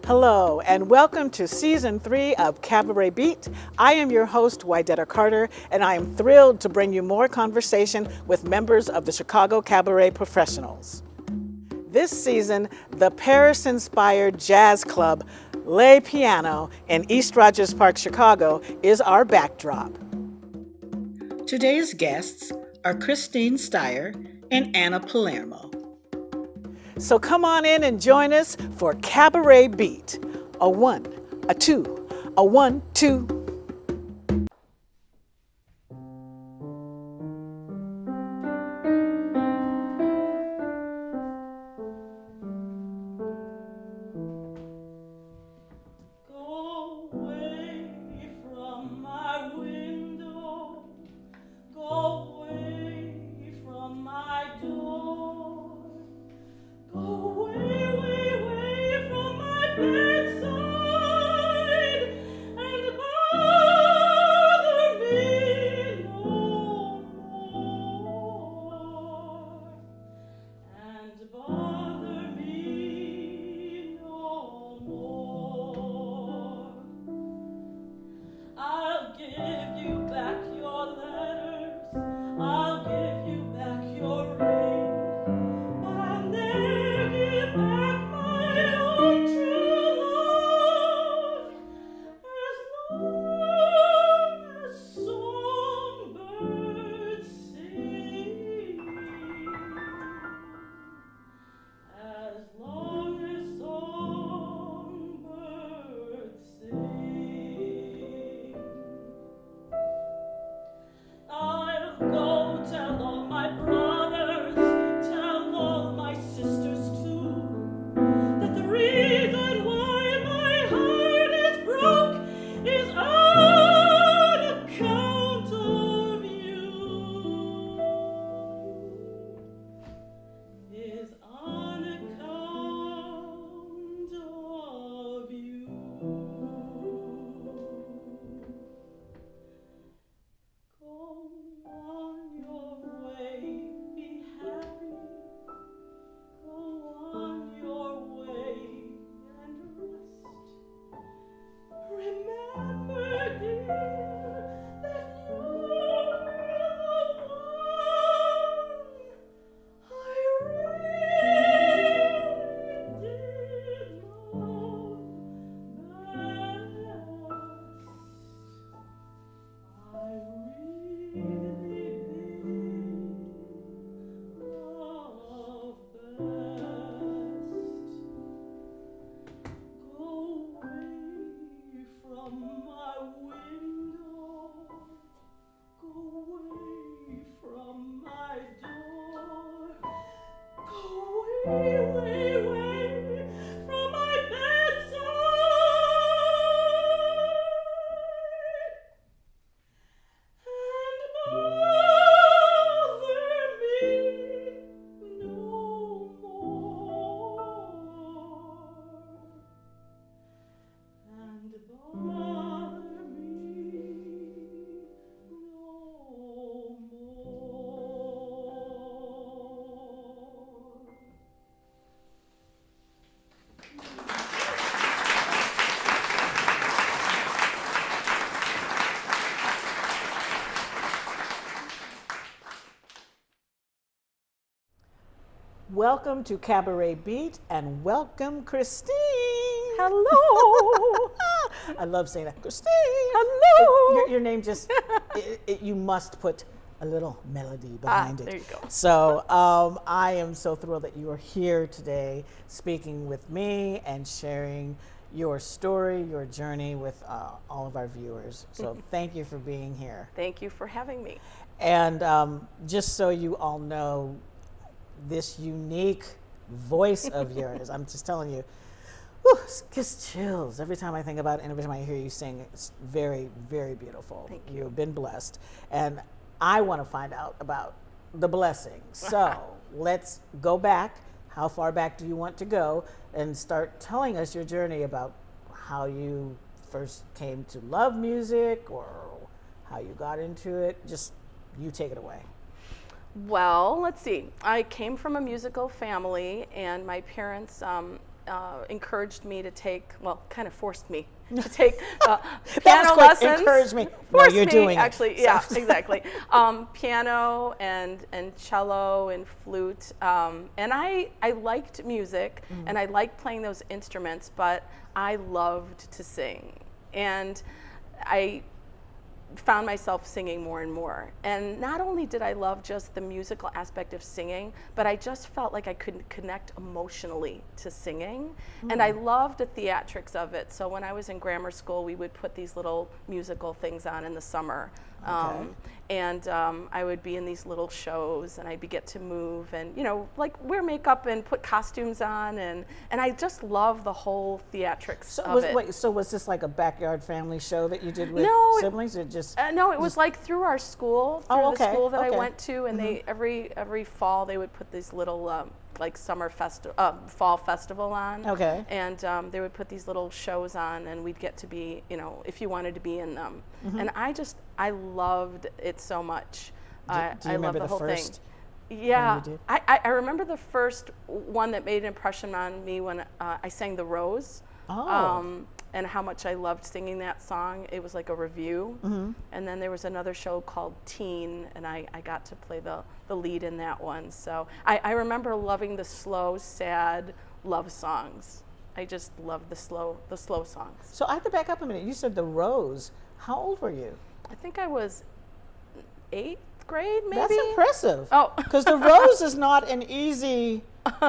Hello, and welcome to Season 3 of Cabaret Beat. I am your host, Wydetta Carter, and I am thrilled to bring you more conversation with members of the Chicago Cabaret Professionals. This season, the Paris-inspired jazz club Le Piano in East Rogers Park, Chicago, is our backdrop. Today's guests are Christine Steyer and Anna Palermo. So come on in and join us for Cabaret Beat. A 1, a 2, a 1, 2. Go away from my window. Go away from my door. Go away, away, away from my bedside and bother me no more. And bother me no more. I'll give you back your letters. I'll give you back your ring. But I'll never give back my own true love as long as songbirds sing. As long as songbirds sing. I'll go tell all my brothers, tell all my sisters too, that the reason why my heart is broke is on account of you. Is on account of you. Go on your way, be happy. Go on your way and rest. Remember, dear, that you're the one I really did love best. I really did love best. Go away from my window. Go away from my door. Go away, away, away from my bedside. And bother me no more. And bother me no more. Welcome to Cabaret Beat, and welcome, Christine. Hello. I love saying that. Christine. Hello. Your name just, you must put a little melody behind it. There you go. So I am so thrilled that you are here today speaking with me and sharing your story, your journey with all of our viewers. So thank you for being here. Thank you for having me. And just so you all know, this unique voice of yours, I'm just telling you, whew, it gives chills every time I think about it and every time I hear you sing. It's very, very beautiful. Thank you. You've been blessed. And I want to find out about the blessing. So let's go back. How far back do you want to go? And start telling us your journey about how you first came to love music or how you got into it. Just you take it away. Well, let's see. I came from a musical family, and my parents encouraged me to take, well, kind of forced me to take That piano was quick. lessons. Encourage me. No, Forced you're me, doing actually, it. yeah, So- exactly. Piano and cello and flute. And I liked music and I liked playing those instruments, but I loved to sing. And I found myself singing more and more. And not only did I love just the musical aspect of singing, but I just felt like I could connect emotionally to singing. And I loved the theatrics of it. So when I was in grammar school, we would put these little musical things on in the summer. Okay. And I would be in these little shows and I'd get to move and, like wear makeup and put costumes on. And I just love the whole theatrics of it. So was this like a backyard family show that you did with No, siblings, or just? No, it was like through our school, through Oh, the okay, school that I okay. went to, and they every fall they would put these little like fall festival on. Okay. And they would put these little shows on, and we'd get to be, if you wanted to be in them. And I loved it so much. Do you I remember love the the whole first thing. Yeah, you did? I remember the first one that made an impression on me when I sang The Rose. Oh. And how much I loved singing that song. It was like a review. And then there was another show called Teen, and I got to play the lead in that one. So I remember loving the slow, sad love songs. I just loved the slow songs. So I have to back up a minute. You said The Rose. How old were you? I think I was 8th grade, maybe. That's impressive. Oh. Because The Rose is not an easy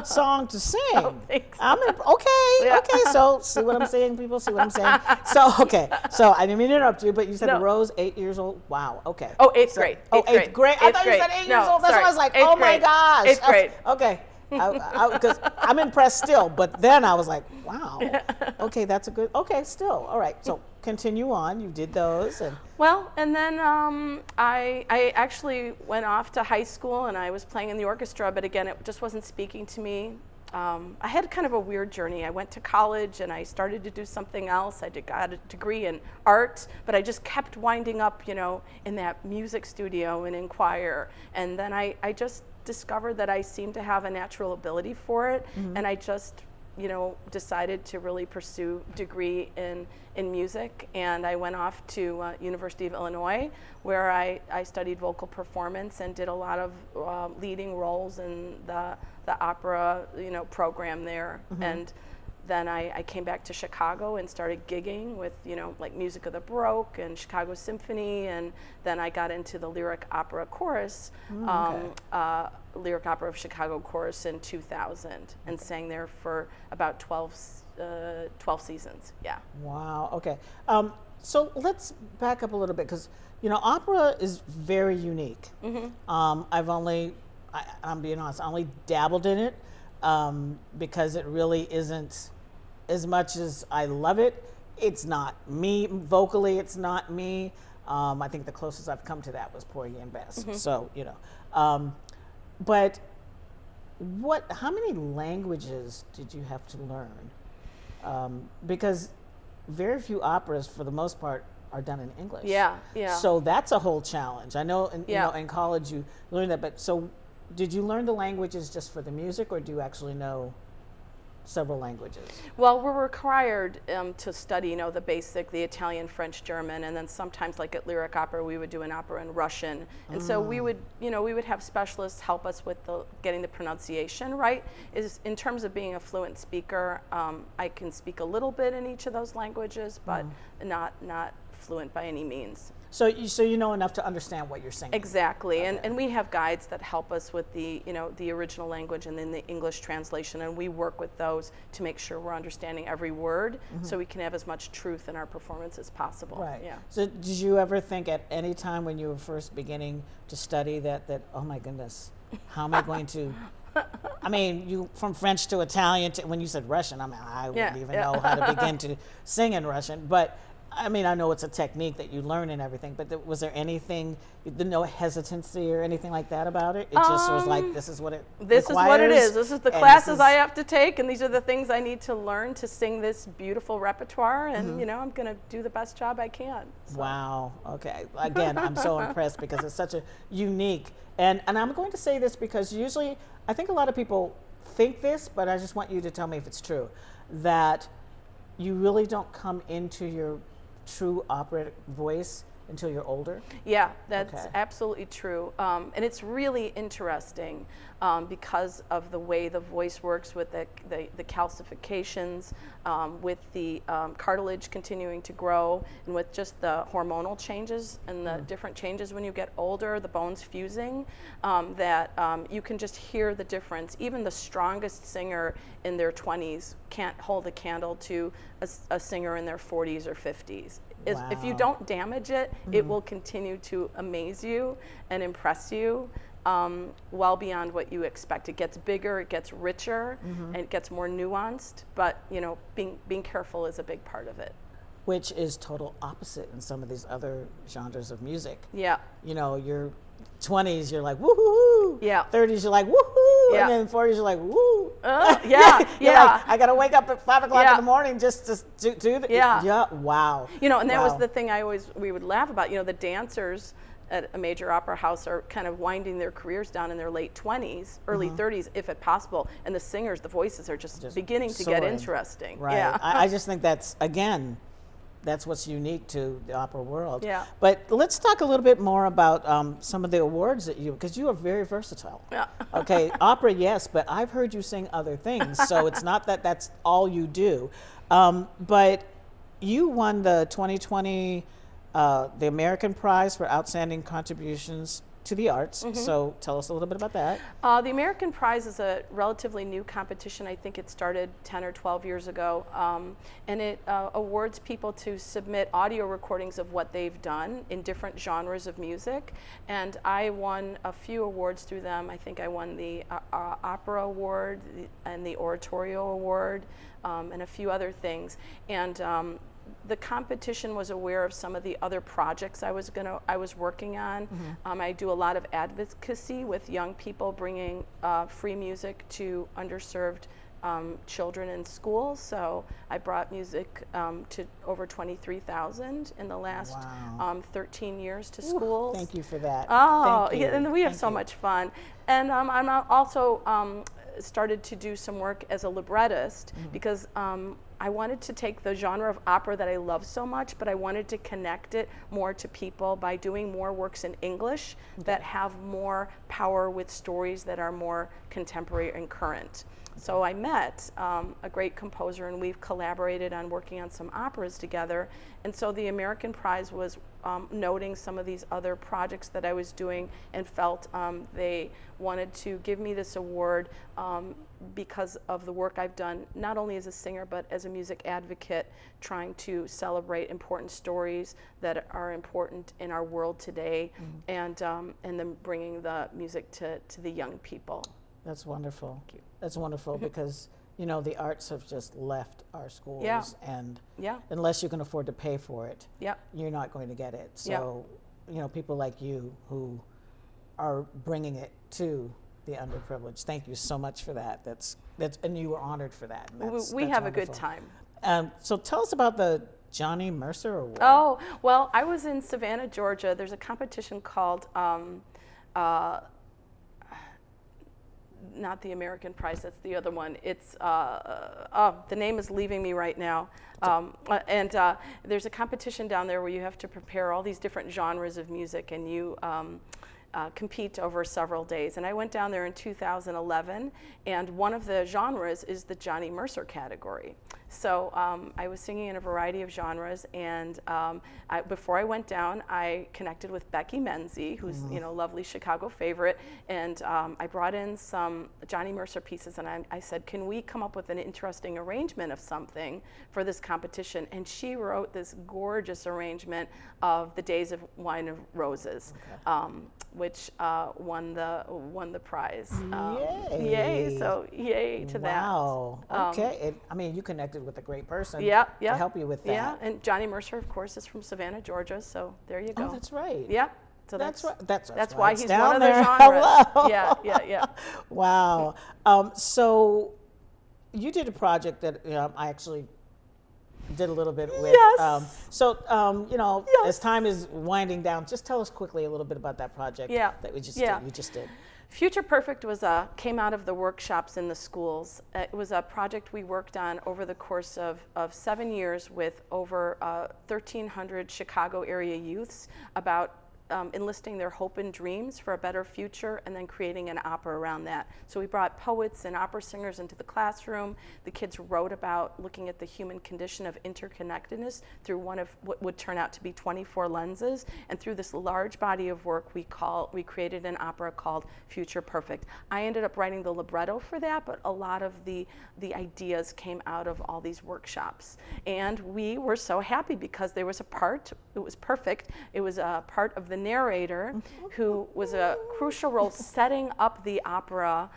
song to sing. thanks. Okay. Yeah. Okay. So see what I'm saying, people. See what I'm saying. So okay. So I didn't mean to interrupt you, but you said No. The Rose, 8 years old. Wow. Okay. Oh, 8th grade. Oh, eighth grade. I Eighth thought you said 8 years No, old. That's sorry. why I was like, 8th oh my grade. gosh. 8th grade. Okay. Because I'm impressed still, but then I was like, wow. Okay, that's a good. Okay, still. All right. So continue on. You did those, and Well, and then I actually went off to high school and I was playing in the orchestra, but again, it just wasn't speaking to me. I had kind of a weird journey. I went to college and I started to do something else. I got a degree in art, but I just kept winding up, in that music studio and in choir. And then I just discovered that I seemed to have a natural ability for it, and I just decided to really pursue degree in music, and I went off to University of Illinois, where I studied vocal performance and did a lot of leading roles in the opera program there. And then I came back to Chicago and started gigging with like Music of the Baroque and Chicago Symphony, and then I got into the Lyric Opera Chorus, Lyric Opera of Chicago Chorus in 2000, and sang there for about 12 seasons. Yeah. wow. Okay. So let's back up a little bit, because opera is very unique. I'm being honest, I only dabbled in it because it really isn't, as much as I love it, it's not me vocally. It's not me. I think the closest I've come to that was Porgy and Bess. So but how many languages did you have to learn? Because very few operas, for the most part, are done in English. Yeah, yeah. So that's a whole challenge. I know Yeah. in college you learned that, but so did you learn the languages just for the music, or do you actually know several languages? Well, we're required to study, the basic, the Italian, French, German, and then sometimes, like at Lyric Opera, we would do an opera in Russian. And so we would have specialists help us with getting the pronunciation right. Is in terms of being a fluent speaker, I can speak a little bit in each of those languages, but not fluent by any means. So you know enough to understand what you're saying. Exactly, Okay. and we have guides that help us with the original language and then the English translation, and we work with those to make sure we're understanding every word, so we can have as much truth in our performance as possible. Right. Yeah. So did you ever think at any time when you were first beginning to study that oh my goodness, how am I going to? I mean, you from French to Italian to, when you said Russian, I wouldn't even know how to begin to sing in Russian, but. I mean, I know it's a technique that you learn and everything, but was there anything, no hesitancy or anything like that about it? It just was like, this is what it This requires, is what it is. This is the and classes I have to take, and these are the things I need to learn to sing this beautiful repertoire, and I'm going to do the best job I can. So. Wow. Okay. Again, I'm so impressed because it's such a unique, and I'm going to say this because usually I think a lot of people think this, but I just want you to tell me if it's true, that you really don't come into your true operatic voice until you're older? Yeah, that's Okay. absolutely true. And it's really interesting because of the way the voice works with the calcifications, with the cartilage continuing to grow, and with just the hormonal changes and the different changes when you get older, the bones fusing, that you can just hear the difference. Even the strongest singer in their 20s can't hold a candle to a singer in their 40s or 50s. If you Wow. don't damage it, it will continue to amaze you and impress you well beyond what you expect. It gets bigger, it gets richer, and it gets more nuanced. But being careful is a big part of it. Which is total opposite in some of these other genres of music. Yeah. Your 20s, you're like, woohoo. Yeah. 30s, you're like, woohoo. Yeah. And then 40s, you're like, woo. Yeah, You're yeah. like, I got to wake up at 5 o'clock in Yeah. the morning just to do that. Yeah. Yeah. Wow. And that was Wow. the thing we would laugh about. The dancers at a major opera house are kind of winding their careers down in their late 20s, early 30s, if at possible. And the singers, the voices are just beginning to get soaring. interesting. Right. Yeah. I just think that's what's unique to the opera world. Yeah. But let's talk a little bit more about some of the awards that because you are very versatile. Yeah. Okay, opera, yes, but I've heard you sing other things, so it's not that that's all you do. But you won the 2020 the American Prize for Outstanding Contributions to the Arts. So tell us a little bit about that. The American Prize is a relatively new competition. I think it started 10 or 12 years ago. And it awards people to submit audio recordings of what they've done in different genres of music. And I won a few awards through them. I think I won the Opera Award and the Oratorio Award and a few other things. And the competition was aware of some of the other projects I was working on. I do a lot of advocacy with young people, bringing free music to underserved children in schools. So I brought music to over 23,000 in the last 13 years to schools. Thank you for that. Oh, Thank you. yeah, and we have Thank so you. much fun. And I'm also started to do some work as a librettist because I wanted to take the genre of opera that I love so much, but I wanted to connect it more to people by doing more works in English that have more power with stories that are more contemporary and current. So I met a great composer, and we've collaborated on working on some operas together. And so the American Prize was noting some of these other projects that I was doing, and felt they wanted to give me this award because of the work I've done, not only as a singer, but as a music advocate, trying to celebrate important stories that are important in our world today, and then bringing the music to the young people. That's wonderful. That's wonderful because the arts have just left our schools, Yeah. and Yeah. unless you can afford to pay for it, Yep. you're not going to get it. So, people like you who are bringing it to the underprivileged. Thank you so much for that. That's and you were honored for that. And We that's have a good wonderful. time. So tell us about the Johnny Mercer Award. Oh, well, I was in Savannah, Georgia. There's a competition called, not the American Prize, that's the other one. It's, the name is leaving me right now. And there's a competition down there where you have to prepare all these different genres of music, and you compete over several days. And I went down there in 2011, and one of the genres is the Johnny Mercer category. So I was singing in a variety of genres, and before I went down, I connected with Becky Menzie, who's a lovely Chicago favorite, and I brought in some Johnny Mercer pieces, and I said, can we come up with an interesting arrangement of something for this competition? And she wrote this gorgeous arrangement of The Days of Wine and Roses, which won the prize. Yay. Yay! So yay to that. Wow. Okay. You connected with a great person Yeah. to help you with that. Yeah, and Johnny Mercer, of course, is from Savannah, Georgia. So there you go. Oh, that's right. Yeah. So That's right. That's why it's he's down one of the there. genres. Hello. Yeah. Wow. So you did a project that I actually did a little bit with. Yes. You know, Yes. as time is winding down, just tell us quickly a little bit about that project Yeah. that we just Yeah. did. You just did. Future Perfect was came out of the workshops in the schools. It was a project we worked on over the course of 7 years with over 1,300 Chicago area youths about enlisting their hope and dreams for a better future and then creating an opera around that. So we brought poets and opera singers into the classroom. The kids wrote about looking at the human condition of interconnectedness through one of what would turn out to be 24 lenses. And through this large body of work, we created an opera called Future Perfect. I ended up writing the libretto for that, but a lot of the ideas came out of all these workshops. And we were so happy because there was a part, it was perfect, it was a part of the narrator who was a crucial role setting up the opera,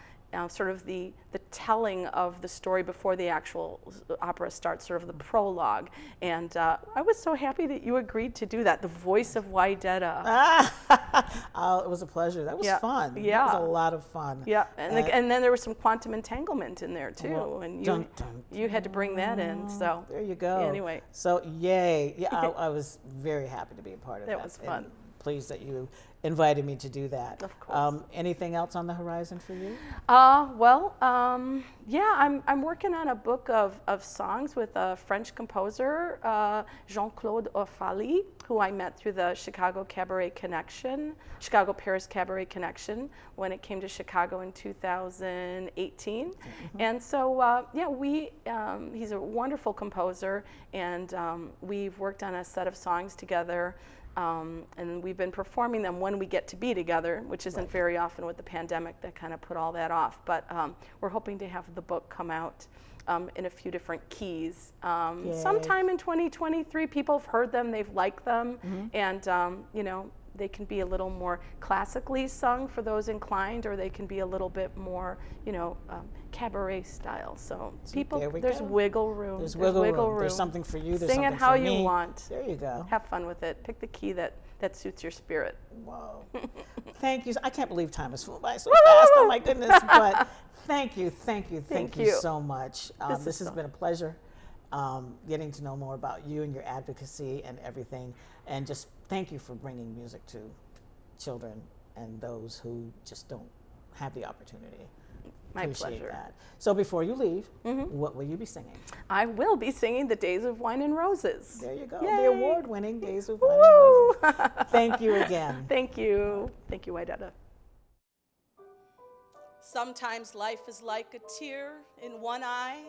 sort of the telling of the story before the actual opera starts, sort of the prologue. And I was so happy that you agreed to do that, the voice of Wydetta. It was a pleasure. That was Yeah. fun. Yeah. That was a lot of fun. Yeah, and then there was some quantum entanglement in there too, Well, and dun, dun, you had to bring that in. So there you go. Anyway. So yay. Yeah, I was very happy to be a part of that. That was fun. And pleased that you invited me to do that. Of course. Anything else on the horizon for you? Yeah, I'm working on a book of songs with a French composer, Jean-Claude Offaly, who I met through the Chicago Paris Cabaret Connection when it came to Chicago in 2018. And so, he's a wonderful composer, and we've worked on a set of songs together. And we've been performing them when we get to be together, which isn't very often with the pandemic that kind of put all that off. But we're hoping to have the book come out in a few different keys. Sometime in 2023, people have heard them, they've liked them, and they can be a little more classically sung for those inclined, or they can be a little bit more, cabaret style. So people, there's wiggle room. There's wiggle room. There's something for you. There's Sing something it how for you me. want. There you go. Have fun with it. Pick the key that suits your spirit. Whoa. Thank you. I can't believe time has flown by so fast. Oh my goodness. But thank you so much. This has been a pleasure. Getting to know more about you and your advocacy and everything. And just thank you for bringing music to children and those who just don't have the opportunity. My Appreciate pleasure. that. So before you leave, what will you be singing? I will be singing The Days of Wine and Roses. There you go. Yay. The award-winning Days of Wine and Roses. Thank you again. Thank you. Thank you, Wydetta. Sometimes life is like a tear in one eye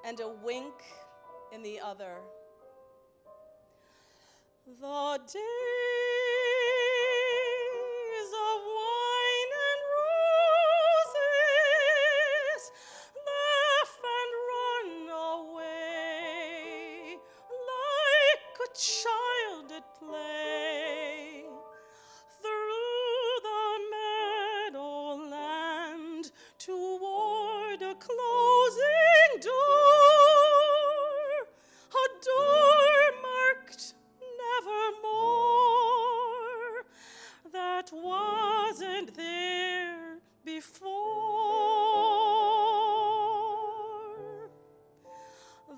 and a wink in the other. The days of wine and roses laugh and run away like a child at play through the meadowland toward a closing door, a door marked nevermore, that wasn't there before.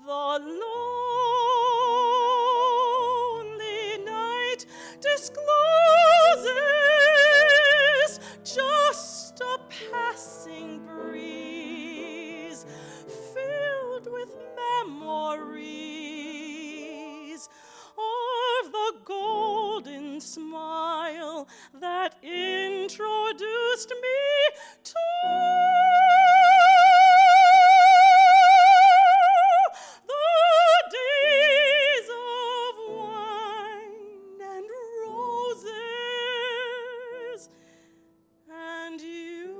The lonely night discloses just a passing breeze filled with memories of the golden smile that introduced me to the days of wine and roses and you.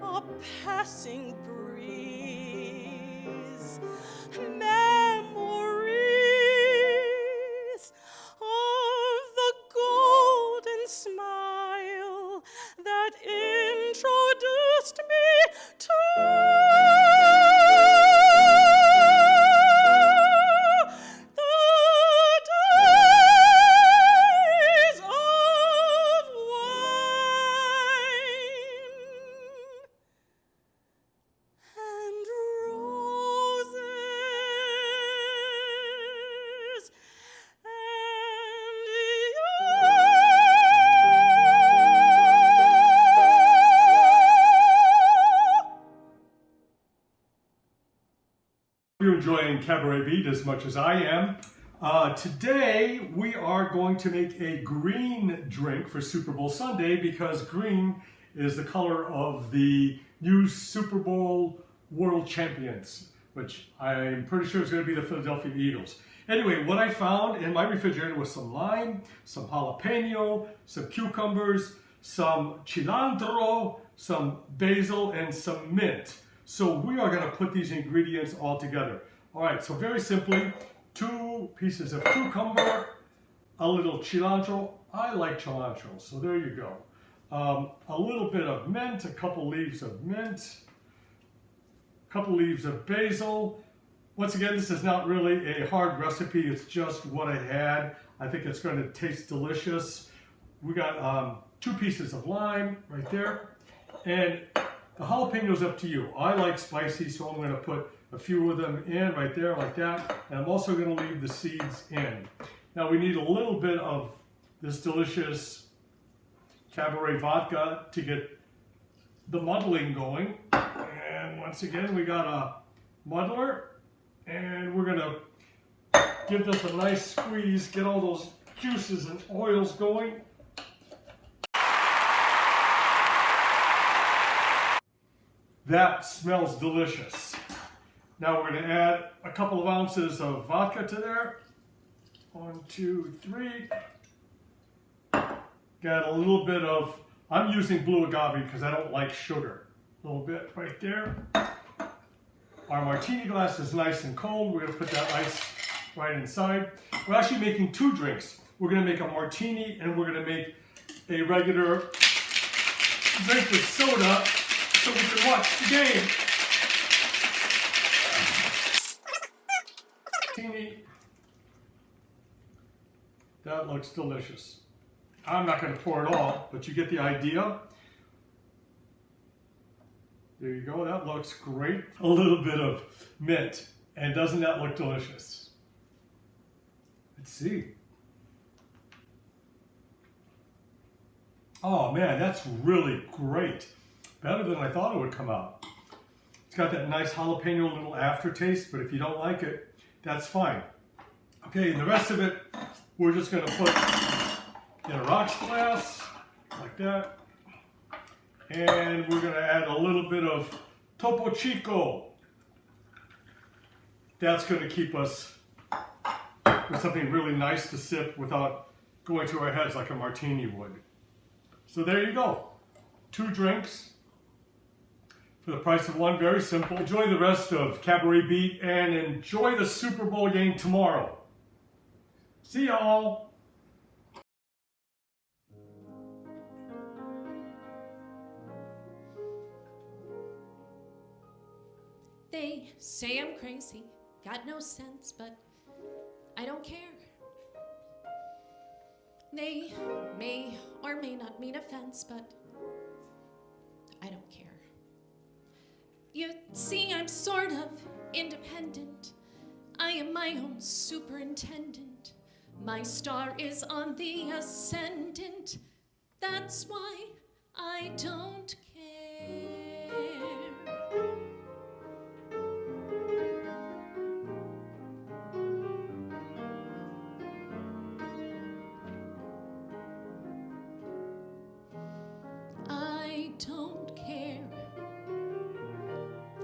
A passing breeze, memories of the golden smile that introduced me to the days of wine enjoying Cabaret Beat as much as I am. Today we are going to make a green drink for Super Bowl Sunday because green is the color of the new Super Bowl World Champions, which I'm pretty sure is going to be the Philadelphia Eagles. Anyway, what I found in my refrigerator was some lime, some jalapeno, some cucumbers, some cilantro, some basil, and some mint. So we are going to put these ingredients all together. All right, so very simply, 2 pieces of cucumber, a little cilantro. I like cilantro, so there you go. A little bit of mint, a couple leaves of mint, a couple leaves of basil. Once again, this is not really a hard recipe. It's just what I had. I think it's going to taste delicious. We got 2 pieces of lime right there. And the jalapeno's up to you. I like spicy, so I'm going to put a few of them in right there like that. And I'm also going to leave the seeds in. Now we need a little bit of this delicious Cabaret vodka to get the muddling going. And once again, we got a muddler. And we're going to give this a nice squeeze, get all those juices and oils going. That smells delicious. Now we're going to add a couple of ounces of vodka to there. 1, 2, 3. Got a little bit of, I'm using blue agave because I don't like sugar. A little bit right there. Our martini glass is nice and cold. We're going to put that ice right inside. We're actually making 2 drinks. We're going to make a martini and we're going to make a regular drink with soda so we can watch the game. Martini. That looks delicious. I'm not going to pour it all, but you get the idea. There you go, that looks great. A little bit of mint, and doesn't that look delicious? Let's see. Oh man, that's really great. Better than I thought it would come out. It's got that nice jalapeno little aftertaste, but if you don't like it, that's fine. Okay, and the rest of it, we're just gonna put in a rocks glass, like that. And we're going to add a little bit of Topo Chico. That's going to keep us with something really nice to sip without going to our heads like a martini would. So there you go. 2 drinks for the price of 1. Very simple. Enjoy the rest of Cabaret Beat and enjoy the Super Bowl game tomorrow. See y'all. They say I'm crazy, got no sense, but I don't care. They may or may not mean offense, but I don't care. You see, I'm sort of independent. I am my own superintendent. My star is on the ascendant. That's why I don't care.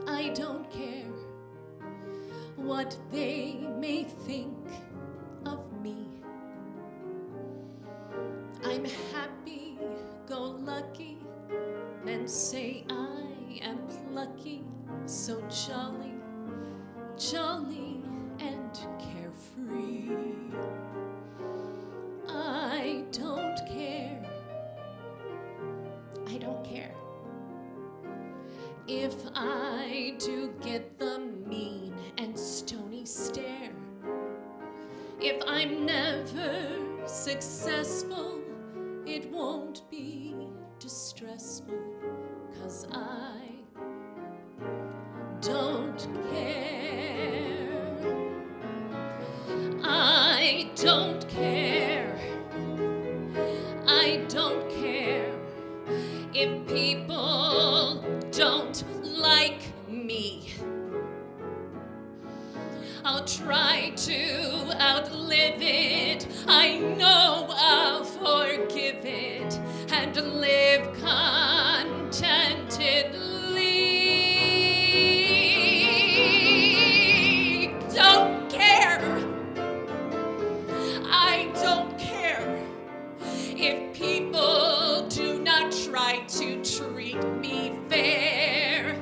I don't care what they may think of me. I'm happy-go-lucky and say I am plucky, so jolly, jolly and carefree. I don't care. I don't care. If I do get the mean and stony stare, if I'm never successful, it won't be distressful, 'cause I don't care. I don't care. I don't care if people don't like me. I'll try to outlive it. I know I'll forgive it and live contentedly. Don't care. I don't care if people do not try to treat me fair.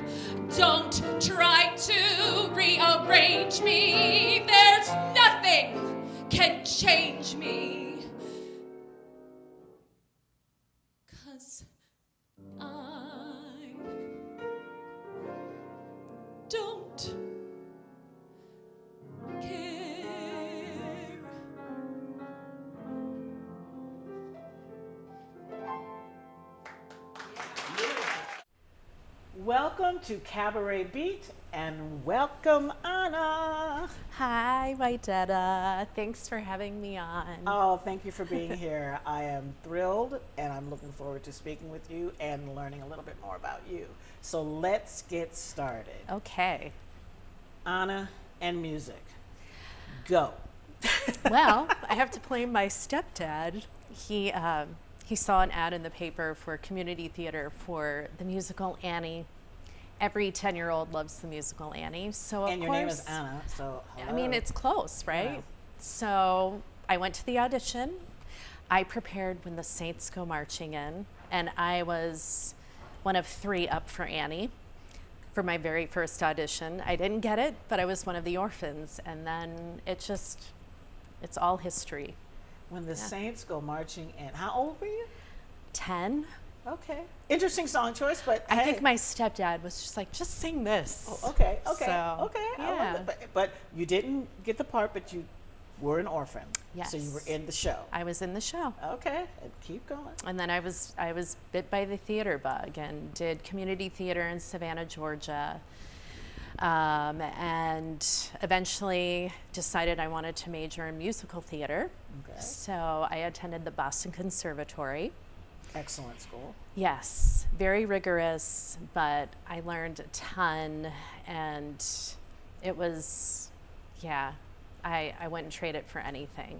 Don't try to rearrange me. There's nothing can change me. 'Cause I don't care. Welcome to Cabaret Beat, and welcome Anna. Hi, Wydetta. Thanks for having me on. Oh, thank you for being here. I am thrilled, and I'm looking forward to speaking with you and learning a little bit more about you. So let's get started. Okay. Anna and music. Go. Well, I have to blame my stepdad. He saw an ad in the paper for community theater for the musical Annie. Every 10-year-old loves the musical Annie. So And your name is Anna, so I hello. mean, it's close, right? Yeah. So I went to the audition. I prepared When the Saints Go Marching In, and I was one of 3 up for Annie for my very first audition. I didn't get it, but I was one of the orphans, and then it's all history. When the Saints Go Marching In. How old were you? 10. Okay. Interesting song choice, but I hey. think my stepdad was just like, just sing this. Oh, okay. So, I love yeah. it. But you didn't get the part, but you were an orphan. Yes. So you were in the show. I was in the show. Okay. And keep going. And then I was bit by the theater bug and did community theater in Savannah, Georgia. And eventually decided I wanted to major in musical theater. Okay. So I attended the Boston Conservatory. Excellent school. Yes, very rigorous, but I learned a ton, and it was, I wouldn't trade it for anything.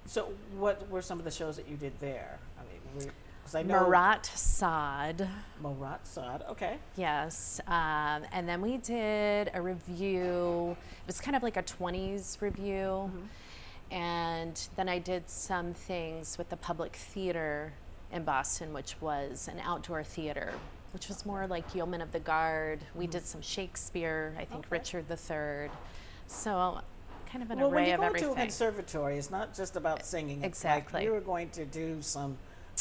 So what were some of the shows that you did there? I mean, because I know Marat Sod. Marat Sod. Okay. Yes, and then we did a review. It was kind of like a 20s review, and then I did some things with the Public Theater in Boston, which was an outdoor theater, which was more like Yeomen of the Guard. We did some Shakespeare, I think Richard III. So kind of an Well, when array you of go everything. to a conservatory, it's not just about singing. It's Exactly. like you were going to do some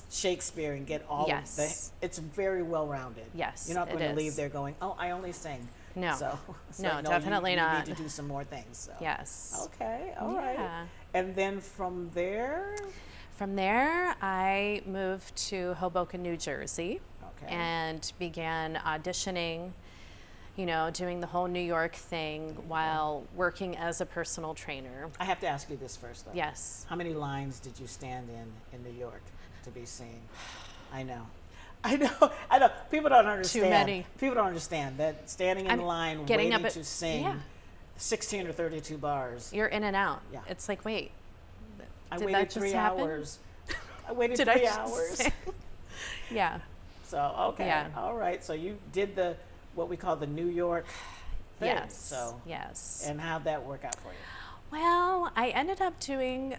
Shakespeare and get all of the. It's very well rounded. Yes, You're not it going to leave is. there going, "Oh, I only sing." No. So it's No, like, definitely you not. need to do some more things. So. Yes. Okay. All right. Yeah. And then from there. From there, I moved to Hoboken, New Jersey, Okay. and began auditioning, doing the whole New York thing while working as a personal trainer. I have to ask you this first, though. Yes. How many lines did you stand in New York to be seen? I know. I know. People don't understand. many. People don't understand that standing in line getting waiting up at- to sing yeah. 16 or 32 bars. You're in and out. Yeah. It's like, wait, I did waited that just 3 happen? hours. I waited did I 3 just hours. say- Yeah. So, okay. Yeah. All right. So you did what we call the New York thing. Yes. So, Yes. and how'd that work out for you? Well, I ended up doing,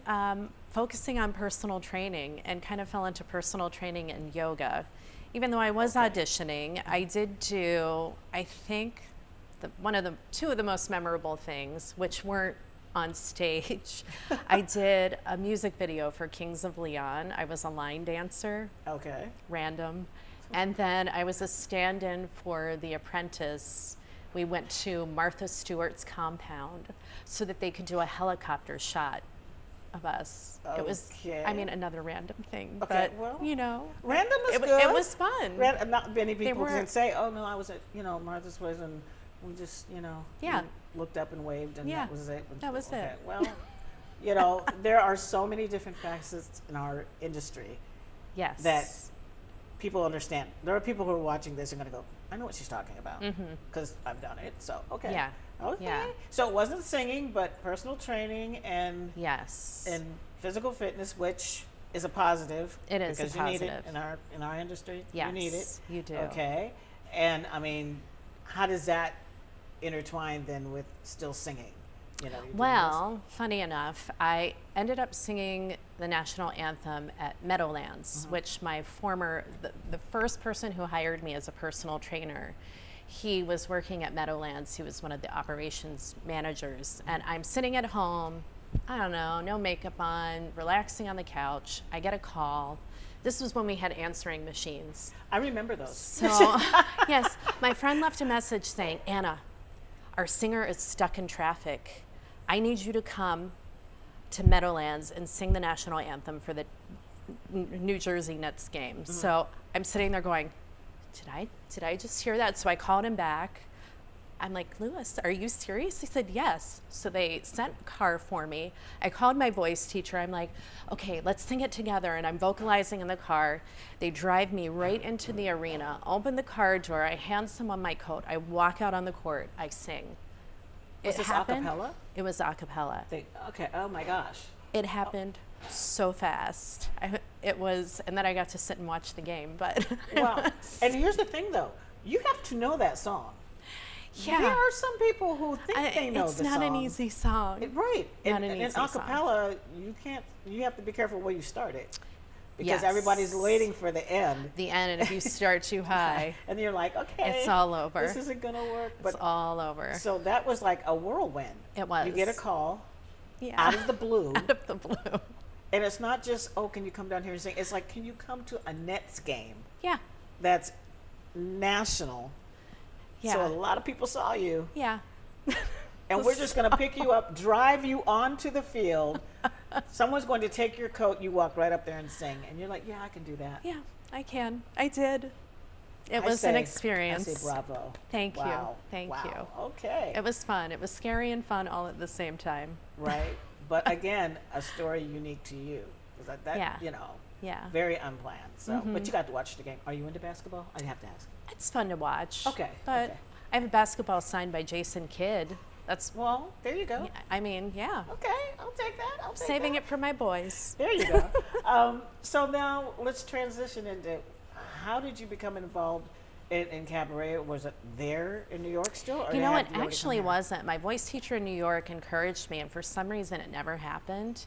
focusing on personal training, and kind of fell into personal training and yoga. Even though I was auditioning, I did do, I think, two of the most memorable things, which weren't on stage. I did a music video for Kings of Leon. I was a line dancer, Okay. random. And then I was a stand-in for The Apprentice. We went to Martha Stewart's compound so that they could do a helicopter shot of us. It was, Okay. another random thing, Okay, but well, it Random is wa- good. it was fun. Not many people were- can say, "Oh no, I was at Martha's place and we just Yeah. we looked up and waved and Yeah, that was it." that was okay. it. Well, there are so many different facets in our industry Yes. that people understand. There are people who are watching this and going to go, I know what she's talking about because I've done it. So, okay. Yeah. Okay. Yeah. So it wasn't singing, but personal training and Yes. and physical fitness, which is a positive. It is a because you need it positive. in our industry. Yes, You need it. you do. Okay. And I mean, how does that intertwine then with still singing? You know, you're doing Well, funny enough, I ended up singing the national anthem at Meadowlands, which my the first person who hired me as a personal trainer, he was working at Meadowlands. He was one of the operations managers. And I'm sitting at home, I don't know, no makeup on, relaxing on the couch. I get a call. This was when we had answering machines. I remember those. So, yes, my friend left a message saying, Anna, our singer is stuck in traffic. I need you to come to Meadowlands and sing the national anthem for the New Jersey Nets game. So I'm sitting there going, did I just hear that? So I called him back. I'm like, Lewis, are you serious? He said, yes. So they sent a car for me. I called my voice teacher. I'm like, okay, let's sing it together. And I'm vocalizing in the car. They drive me right into the arena, open the car door. I hand someone my coat. I walk out on the court. I sing. Was this a cappella? It was a cappella. Okay. Oh my gosh. It happened so fast. It was, and then I got to sit and watch the game. But Wow. And here's the thing, though. You have to know that song. yeah, There are some people who think they know it's the not song. an easy song. Right. Not And an in easy song. acapella, you have to be careful where you start it. Because Yes. everybody's waiting for the end. The end, and if you start too high, And you're like, okay. it's all over. This isn't going to work. But It's all over. so that was like a whirlwind. It was. You get a call Yeah. out of the blue. Out of the blue. And it's not just, oh, can you come down here and sing? It's like, can you come to a Nets game Yeah. that's national? Yeah. So a lot of people saw you. Yeah. And we're just going to pick you up, drive you onto the field. Someone's going to take your coat. You walk right up there and sing. And you're like, yeah, I can do that. Yeah, I can. I did. It I was an say- experience. I say bravo. Thank you. Wow. Thank Wow. you. Okay. It was fun. It was scary and fun all at the same time. Right. But again, a story unique to you. 'Cause that Yeah. you know, Yeah. very unplanned. So, but you got to watch the game. Are you into basketball? I have to ask. It's fun to watch. Okay, But okay. I have a basketball signed by Jason Kidd. That's, Well, there you go. I mean, yeah. Okay, I'll take that. I'll take Saving that. it for my boys. There you go. So now let's transition into how did you become involved in cabaret? Was it there in New York still? Or You know, had it you already come actually here? wasn't. My voice teacher in New York encouraged me, and for some reason it never happened.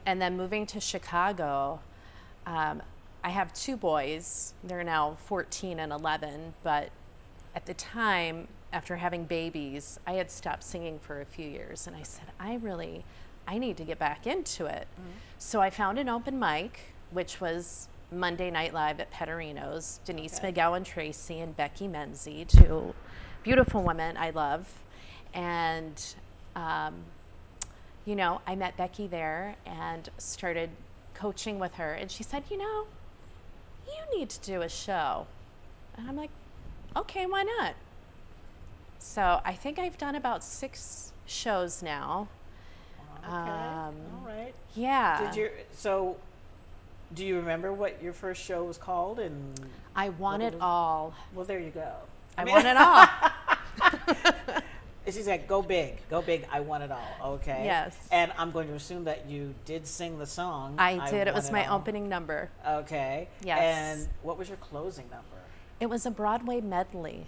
And then moving to Chicago, I have two boys. They're now 14 and 11, but at the time, after having babies, I had stopped singing for a few years, and I said, I need to get back into it. So I found an open mic, which was Monday Night Live at Petterino's. Denise McGowan Tracy and Becky Menzie, two beautiful women I love. And, you know, I met Becky there and started coaching with her. And she said, you know, you need to do a show. And I'm like, okay, why not? So I think I've done about 6 shows now. Okay. All right. Yeah. Do you remember what your first show was called? And I want What it was- all. well, there you go. I want it all. And she's like, go big, I want it all. Okay. Yes. And I'm going to assume that you did sing the song. I did. It was Want my all. opening number. Okay. Yes. And what was your closing number? It was a Broadway medley,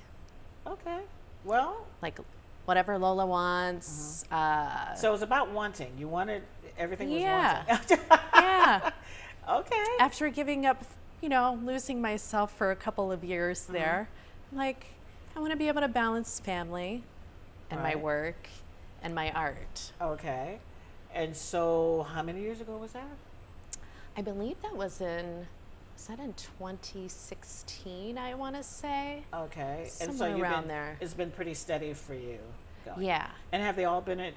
Okay. Well, like whatever Lola wants. so it was about wanting. You wanted everything was Yeah. wanting. Yeah. Okay. After giving up, you know, losing myself for a couple of years there, like, I want to be able to balance family and my Right. work and my art. Okay. And so, how many years ago was that? I believe that was in 2016, I want to say. Okay. And so Somewhere you've around been, there. It's been pretty steady for you. Going. Yeah. And have they all been at?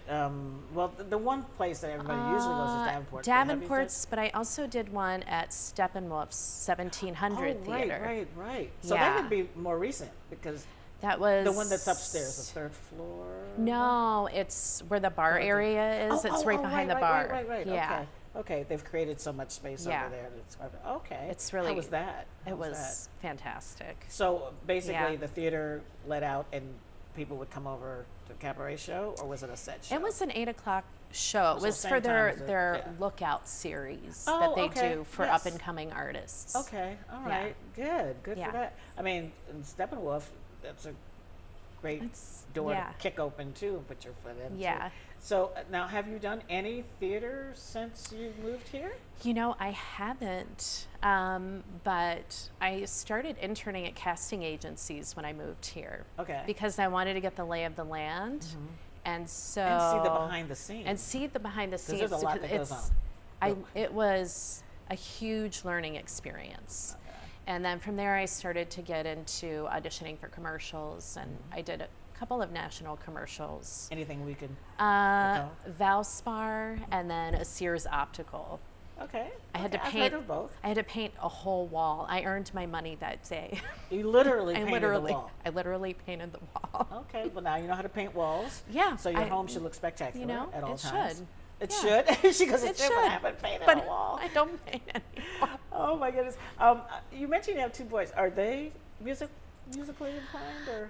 Well, the one place that everybody usually goes is Davenport. Davenport's, but I also did one at Steppenwolf's 1700 Oh, Theater. right. So Yeah. that would be more recent because That was the one that's upstairs, the 3rd floor. No, it's where the bar area is. It's right behind the bar. Right. Yeah. Okay. Okay, they've created so much space Yeah. over there. That it's hard. Okay. It's really- How was that? How It was was fantastic. that? So basically, Yeah. the theater let out and people would come over to the cabaret show, or was it a set show? It was an 8 o'clock show. It So was same for time their as it- their yeah. lookout series Oh, that they okay. do for Yes. up and coming artists. Okay, all Yeah. right, good Yeah. for that. I mean, in Steppenwolf, that's a great It's- door yeah. to kick open too and put your foot in. Yeah. So now, have you done any theater since you moved here? You know, I haven't, but I started interning at casting agencies when I moved here. Okay. Because I wanted to get the lay of the land, and so And see the behind the scenes. and see the behind the 'Cause scenes. there's a lot that because goes on. It was a huge learning experience. Okay. And then from there, I started to get into auditioning for commercials, and I did a couple of national commercials. Anything we can. Valspar, and then a Sears Optical. Okay. I had to okay, I've paint. heard of both. I had to paint a whole wall. I earned my money that day. You literally I painted literally, the wall. I literally painted the wall. Okay, well now you know how to paint walls. Yeah, So your I- home should look spectacular You know, at all it times. should. It Yeah. should. She goes, It it should, but I should, haven't painted but a wall. I don't paint anymore. Oh my goodness. You mentioned you have two boys. Are they musically inclined or?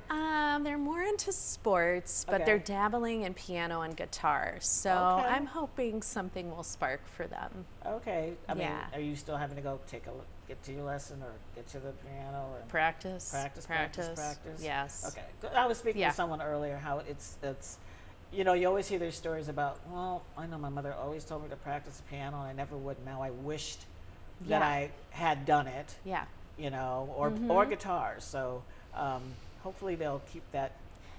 They're more into sports, but Okay. they're dabbling in piano and guitar. So Okay. I'm hoping something will spark for them. Okay. I mean, Yeah. are you still having to go take a look, get to your lesson or get to the piano or Practice. practice? Yes. Okay. Good. I was speaking Yeah. to someone earlier how it's you know, you always hear these stories about, well, I know my mother always told me to practice the piano and I never would. Now I wished that Yeah. I had done it, Yeah. you know, or guitars. So hopefully they'll keep that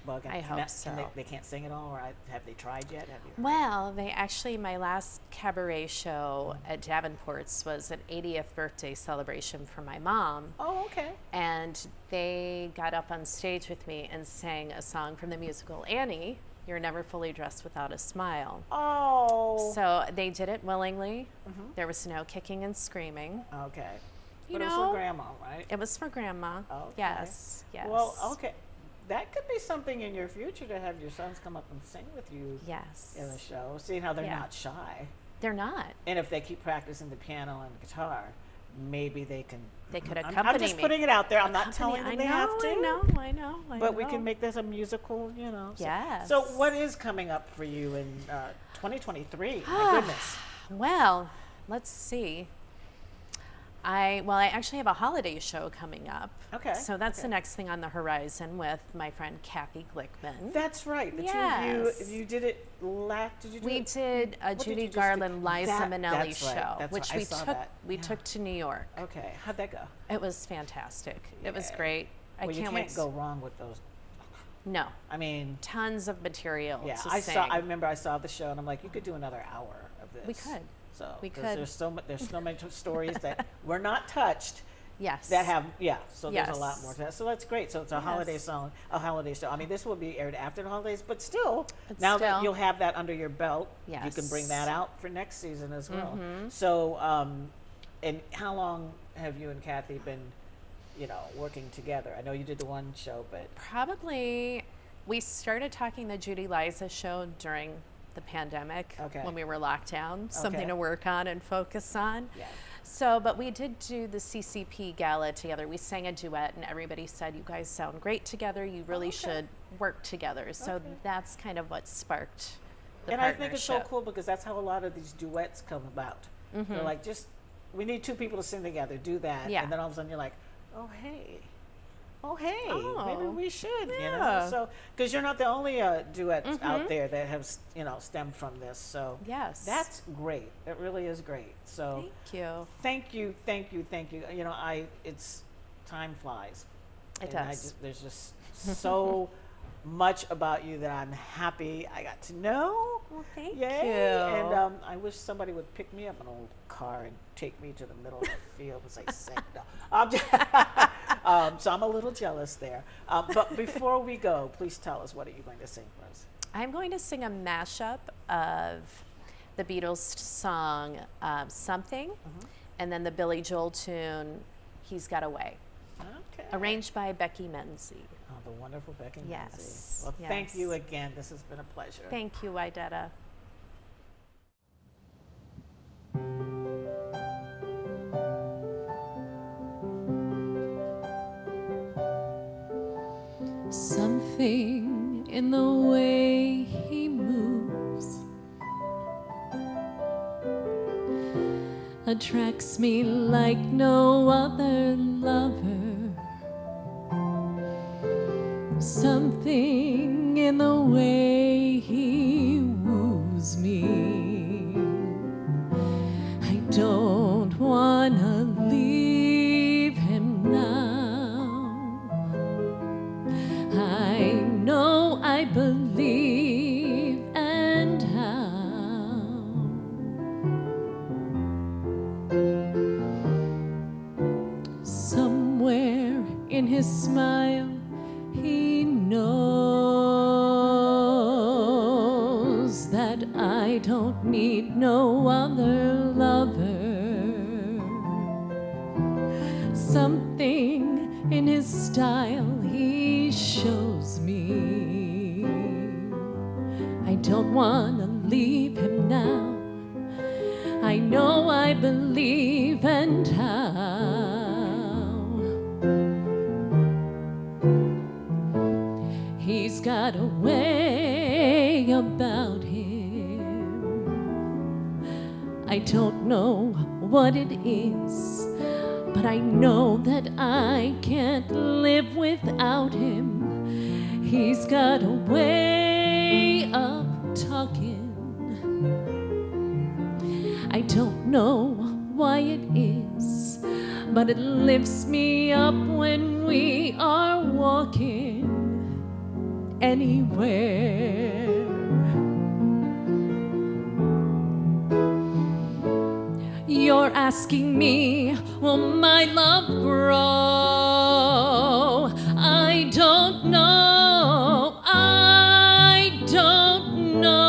bug. I hope so. They can't sing at all, or have they tried yet? Have you? Well, they actually, my last cabaret show at Davenport's was an 80th birthday celebration for my mom. Oh, okay. And they got up on stage with me and sang a song from the musical Annie, You're Never Fully Dressed Without a Smile. Oh. So they did it willingly. There was no kicking and screaming. Okay. You But it was know, for grandma, right? It was for grandma. Okay. Yes, yes. Well, okay. That could be something in your future to have your sons come up and sing with you Yes. in the show, seeing how they're Yeah. not shy. They're not. And if they keep practicing the piano and guitar, maybe they can. They could I'm accompany just me. putting it out there. I'm not Accompany- telling them I they know, have to. I know. But we can make this a musical, you know. Yes. So what is coming up for you in 2023? My goodness. Well, let's see. I actually have a holiday show coming up. Okay, So that's the okay. next thing on the horizon with my friend Kathy Glickman. That's right. The two Yes. of you did it Did you do We it? did a What did Judy you just do? Garland, Liza That- Minnelli that's right, show, that's which right. I we saw took that. we Yeah. took to New York. Okay. How'd that go? It was fantastic. It was Yeah. great. I Well, you can't can't wait. go wrong with those. No, I mean, tons of material yeah. to I sing. saw. I remember I saw the show, and I'm like, you could do another hour of this. We could. So We 'cause could. There's so many stories that were not touched. Yes. That have so there's a lot Yes. more to that. So that's great. So it's a holiday Yes. song, a holiday show. I mean, this will be aired after the holidays, but still, But now that still. you'll have that under your belt, you can Yes. bring that out for next season as well. Mm-hmm. So, and how long have you and Kathy been, working together? I know you did the one show, but Probably, we started talking the Judy Liza show during the pandemic Okay. when we were locked down, something Okay. to work on and focus on. yeah. So, but we did do the CCP gala together. We sang a duet, and everybody said, "You guys sound great together. You really Okay. should work together." So Okay. that's kind of what sparked the And I think it's so partnership. cool because that's how a lot of these duets come about. They're like, we need two people to sing together, do that. Yeah. And then all of a sudden you're like, oh, hey, maybe Oh, we should, yeah. So, because you're not the only duets out there that have, stemmed from this. So Yes. that's great. It really is great. So Thank you. thank you. It's time flies. It And does. there's just so much about you that I'm happy I got to know. Well, thank Yay. you. And I wish somebody would pick me up in an old car and take me to the middle of the field and say, sing. No. So I'm a little jealous there. But before we go, please tell us, what are you going to sing for us? I'm going to sing a mashup of the Beatles song Something, and then the Billy Joel tune He's Got Away, Okay. arranged by Becky Menzie. Oh, the wonderful Becky Yes, Menzie. Well, thank yes. you again. This has been a pleasure. Thank you, Wydetta. something in the way he moves attracts me like no other lover. Something in the way he woos me. I don't wanna leave him now. I know I believe and how. Somewhere in his smile he knows that I don't need no other lover. Something in his style he shows me. I don't wanna leave him now. I know I believe and how. He's got a way about him. I don't know what it is, but I know that I can't live without him. He's got a way of talking. I don't know why it is, but it lifts me up when we are walking anywhere. You're asking me, will my love grow? I don't know. I don't know.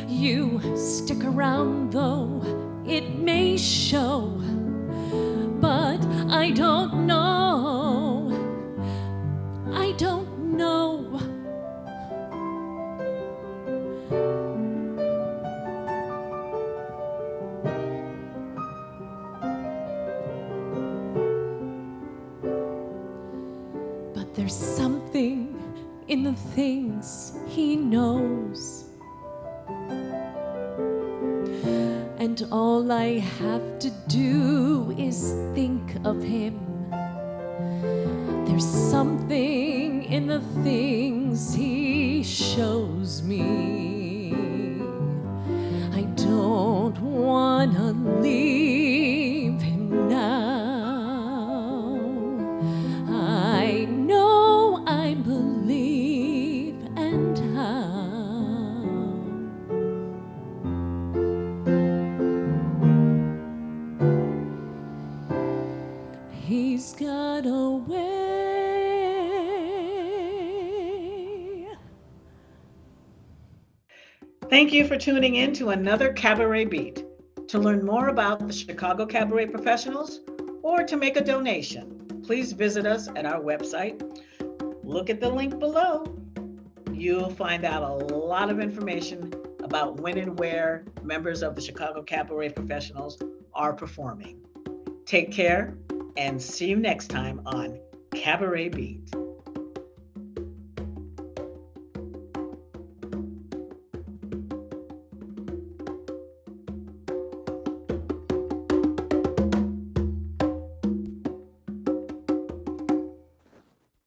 You stick around though, it may show, but I don't know. I don't know. But there's something in the things he knows. And all I have to do is think of him. There's something in the things he shows me. I don't wanna leave him now. I know I believe and how. He's got a way. Thank you for tuning in to another Cabaret Beat. To learn more about the Chicago Cabaret Professionals or to make a donation, please visit us at our website. Look at the link below. You'll find out a lot of information about when and where members of the Chicago Cabaret Professionals are performing. Take care and see you next time on Cabaret Beat.